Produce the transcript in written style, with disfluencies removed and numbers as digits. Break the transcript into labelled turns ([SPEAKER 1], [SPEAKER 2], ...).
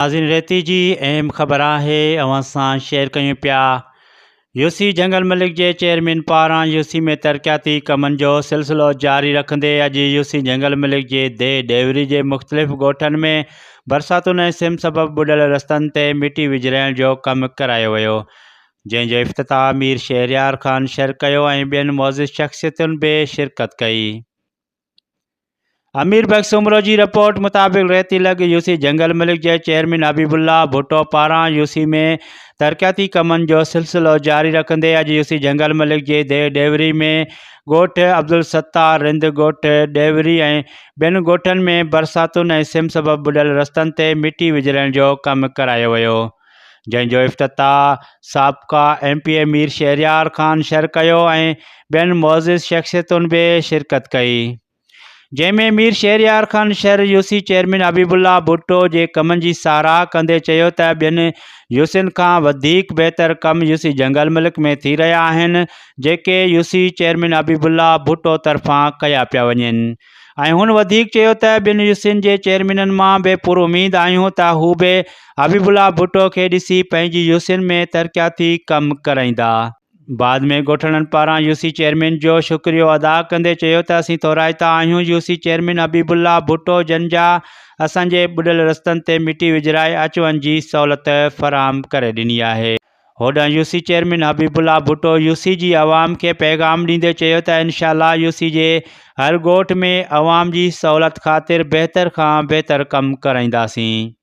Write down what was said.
[SPEAKER 1] नाज़रीन, रेती जी अहम ख़बर आहे अवां सां शेयर कयूं पिया। यूसी जंगल मलिक जे चेयरमैन पारां यूसी में तरक़ियाती कमनि जो सिलसिलो जारी रखंदे अॼु यूसी जंगल मलिक जे डेवरी जे मुख़्तलिफ़ ॻोठनि में बरसातुनि ऐं सिम सबबि ॿुॾल रस्तनि ते मिटी विझराइण जो कमु करायो वियो, जंहिंजो इफ़्तिताह मीर शहरयार ख़ान शर कयो ऐं ॿियनि मुअज़्ज़िज़ शख़्सियतुनि बि शिरकत कई। अमीर बख्श उमरो जी रिपोर्ट मुताबिक़ रेती लॻ यूसी जंगल मलिक जे चेयरमैन हबीबुल्ला भुट्टो पारां यूसी में तरक़ियाती कमनि जो सिलसिलो जारी रखंदे अॼु यूसी जंगल मलिक जे डेवरी में ॻोठ अब्दुल सत्तार रिंद ॻोठ डेवरी ऐं ॿियनि ॻोठनि में बरसातुनि ऐं सिम सबबि ॿुॾल रस्तनि ते मिटी विझराइण जो कमु करायो वियो, जंहिंजो इफ़्तिताह साबिक़ा MP मीर शहरयार ख़ान शर कयो ऐं ॿियनि मुअज़्ज़िज़ शख़्सियतुनि बि शिरकत कई, जंहिंमें मीर शहरयार ख़ान शर यूसी चेयरमैन हबीबुल्ला भुट्टो जे कमनि जी साराह कंदे चयो त ॿियनि यूसीनि खां वधीक बहितर कम यूसी जंगल मलिक में थी रहिया आहिनि, जेके यूसी चेयरमैन हबीबुल्ला भुट्टो तरफ़ां कया पिया वञनि, ऐं हुन वधीक चयो त ॿिनि यूसीनि जे चेयरमैननि मां बि पुरुमीद आहियूं त हू बि हबीबुल्ला भुट्टो खे ॾिसी पंहिंजी यूसीनि में तरक़ियाती कमु कराईंदा। बाद में ॻोठणनि पारां यूसी चेयरमैन जो शुक्रियो अदा कंदे चयो त असीं तौराइता आहियूं यूसी चेयरमैन हबीबुल्ला भुट्टो जन जा असांजे ॿुॾल रस्तनि ते मिटी विझराए अचु वञ जी सहूलियत फ़राहम करे ॾिनी आहे। होॾां UC chairman Habibullah Bhutto UC जी अवाम खे पैगाम ॾींदे चयो त इनशाअल्लाह यूसी जे हर ॻोठ में अवाम जी सहूलियत ख़ातिर बहितर खां बहितर कमु कराईंदासीं।